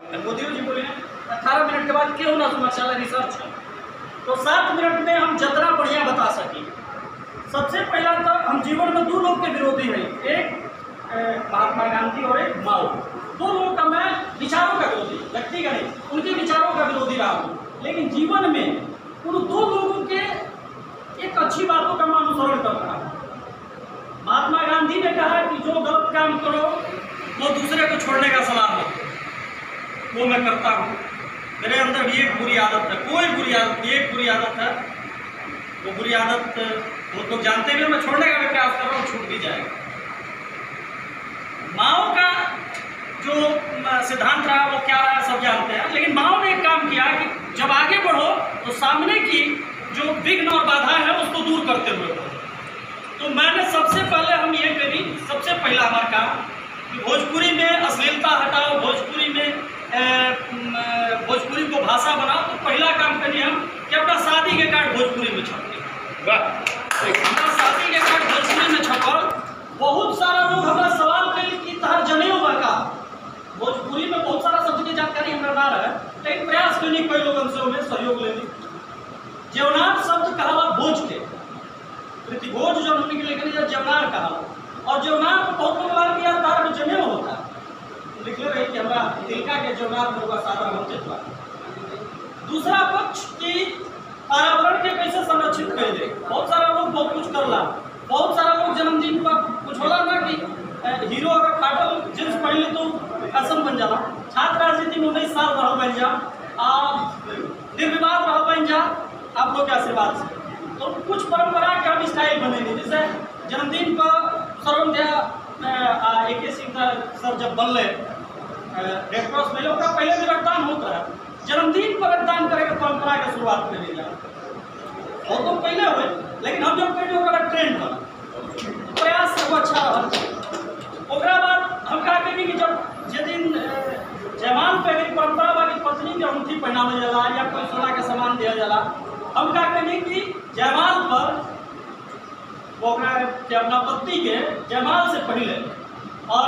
मोदी जी बोले 18 मिनट के बाद क्यों ना सुना रिसर्च है, तो 7 मिनट में हम जितना बढ़िया बता सकें। सबसे पहला तो हम जीवन में दो लोग के विरोधी हैं, एक महात्मा गांधी और एक माओ। दो लोगों का मैं विचारों का विरोधी, व्यक्ति का नहीं, उनके विचारों का विरोधी रहा हूँ, लेकिन जीवन में उन दो लोगों के एक अच्छी बातों का मैं अनुसरण कर रहा हूँ। महात्मा गांधी ने कहा कि जो गलत काम करो वो दूसरे को छोड़ने का सलाह दो, वो मैं करता हूँ। मेरे अंदर भी एक बुरी आदत है, कोई बुरी आदत नहीं, एक बुरी आदत है, वो बुरी आदत वो लोग जानते भी, मैं छोड़ने का भी प्रयास कर रहा हूँ, छूट भी जाएगा। माओ का जो सिद्धांत रहा वो क्या रहा सब जानते हैं, लेकिन माओ ने एक काम किया कि जब आगे बढ़ो तो सामने की जो विघ्न और बाधा है उसको दूर करते हुए बढ़ो। तो मैंने सबसे पहले हम ये करी, सबसे पहला हमारा काम कि भोजपुरी में अश्लीलता हटाओ, भोजपुरी को भाषा बनाओ। तो पहला काम करिए हम कि अपना शादी के कार्ड भोजपुरी में छपे। अपना शादी के कार्ड भोजपुरी में छपल। बहुत सारा लोग हमारा सवाल करें कि तहर जनेऊ का भोजपुरी में बहुत सारा शब्द की जानकारी हमारा ना रहे, लेकिन प्रयास करनी कई लोगों से हमें सहयोग लेनी। जेवनार शब्द कहा भोज के भोज जो हमने लिखने जेवनार कहा, और जेवनार को बहुत लोग बार किया तार में जनेऊ होता है, लिखले रही कि हमारा तिलका के जेवनार में होगा साधारण होते हुआ। दूसरा पक्ष की पर्यावरण के कैसे संरक्षित कर दे, बहुत सारा लोग बहुत कुछ करला, बहुत सारा लोग जन्मदिन पर कुछ होला ना कि हीरो अगर फाटल जींस पहन ली तो फैशन बन जाला। छात्र राजनीति में 19 साल रह बन जा, निर्विवाद रह बन जा आप लोग के आशीर्वाद से। तो कुछ परंपरा के हम स्टाइल बनेंगे, जैसे जन्मदिन पर सर्वोदया AK सिंह सर जब बनले रेड क्रॉस में लोग का पहले भी रक्तदान होता है, जन्मदिन पर रक्तदान करेगा परंपरा की शुरुआत कर दिया। और तो पहले हुए, लेकिन हम जब करेंगे ओकरा ट्रेंड बना, प्रयास सब अच्छा रहा। ओकरा बाद हम कहा करेंगे कि जब दिन जयमाल पे अगर परंपरा वाली पत्नी के अंगूठी पहनावल जाला या कोई सोना के सामान दिया जाला, हम क्या करेंगे कि जयमाल पर वो अपना पत्नी के जयमाल से पहले, और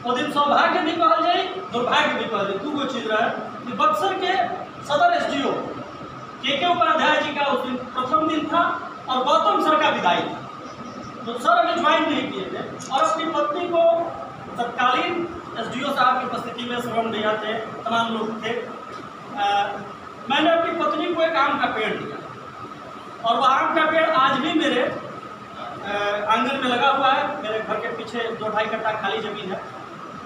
वो दिन सौभाग्य भी कहल जाए, दुर्भाग्य भी कहल जाए, दो चीज रहे कि बक्सर के सदर SDO KK उपाध्याय जी का उस दिन प्रथम दिन था और गौतम सर का विदाई था। तो सर अभी ज्वाइन नहीं किए थे और अपनी पत्नी को तत्कालीन SDO साहब की उपस्थिति में श्रवण दिया थे, तमाम लोग थे। मैंने अपनी पत्नी को एक आम का पेड़ दिया, और वह आम का पेड़ आज भी मेरे आंगन में लगा हुआ है। मेरे घर के पीछे 2-2.5 कट्ठा खाली जमीन है।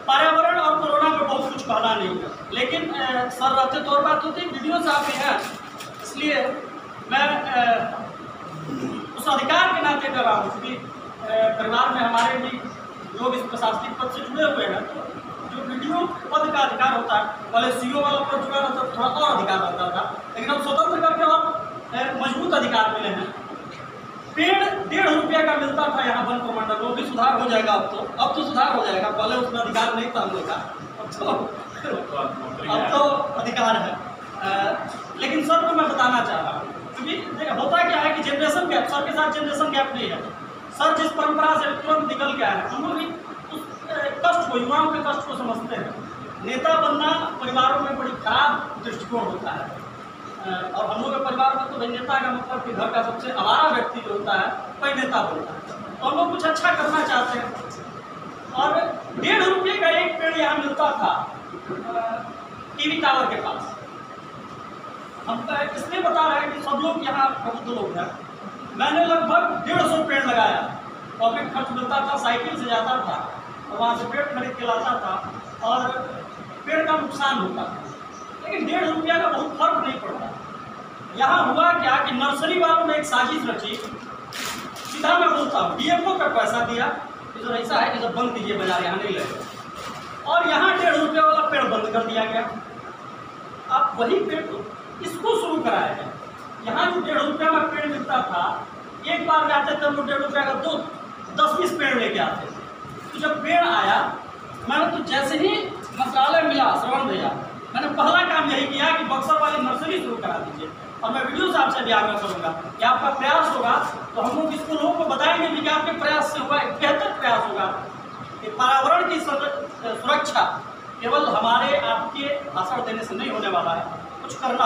पर्यावरण और कोरोना में बहुत कुछ कहना नहीं है, लेकिन सर रहते तो और बात होती, वीडियो साहब भी है, इसलिए मैं उस अधिकार के नाते कर रहा हूँ क्योंकि परिवार में हमारे भी लोग इस प्रशासनिक पद से जुड़े हुए हैं। तो जो वीडियो पद का अधिकार होता है, पहले CO वाला पद जुड़ा रहता तो थोड़ा और अधिकार रहता था, लेकिन अब स्वतंत्र करके और मजबूत अधिकार मिले हैं। पेड़ 1.5 रुपया का मिलता था यहाँ वन प्रमंडल, वो भी सुधार हो जाएगा। अब तो सुधार हो जाएगा, पहले उसमें अधिकार नहीं था हम लोग का, अब तो अधिकार है। लेकिन सर को मैं बताना चाह रहा हूँ क्योंकि होता क्या है कि जनरेशन गैप, सर के साथ जनरेशन गैप नहीं है। सर जिस परंपरा से तुरंत निकल के आए हैं, हम लोग भी उस कष्ट को, युवाओं के कष्ट को समझते हैं। नेता बनना परिवारों में बड़ी खराब दृष्टिकोण होता है, और हम लोग के परिवार में तो भाई नेता का मतलब कि घर का सबसे आवारा व्यक्ति जो होता है वही नेता बनता है। तो हम लोग कुछ अच्छा करना चाहते हैं, और 1.5 रुपये का एक पेड़ यहाँ मिलता था TV टावर के पास। हम इसलिए बता रहे हैं कि सब लोग यहाँ प्रबुद्ध लोग हैं। मैंने लगभग 150 पेड़ लगाया, पॉकेट खर्च मिलता था, साइकिल से जाता था और वहाँ से पेड़ खरीद के लाता था, और पेड़ का नुकसान होता था, लेकिन 1.5 रुपया का बहुत फर्क नहीं पड़ता। यहाँ हुआ क्या कि नर्सरी वालों ने एक साजिश रची, सीधा मैं बोलता हूँ, DFO का पैसा दिया कि सर ऐसा है कि जब बंद कीजिए बाजार, यहाँ नहीं लगे, और यहाँ 1.5 रुपये वाला पेड़ बंद कर दिया गया। अब वही पेड़ इसको शुरू कराया गया। यहाँ जो 1.5 रुपये में पेड़ मिलता था, एक बार जाते थे वो 1.5 रुपये का 10-20 पेड़ लेके आते थे। तो जब पेड़ आया, मैंने तो जैसे ही मंत्रालय मिला श्रवण भैया, मैंने पहला काम यही किया कि बक्सर वाली नर्सरी शुरू करा दीजिए। और मैं वीडियो साहब से भी आग्रह करूँगा कि आपका प्रयास होगा तो हम लोग इसको लोगों को बताएंगे भी कि आपके प्रयास से हुआ एक बेहतर प्रयास होगा कि पर्यावरण की सुरक्षा केवल हमारे आपके भाषण देने से नहीं होने वाला है, कुछ करना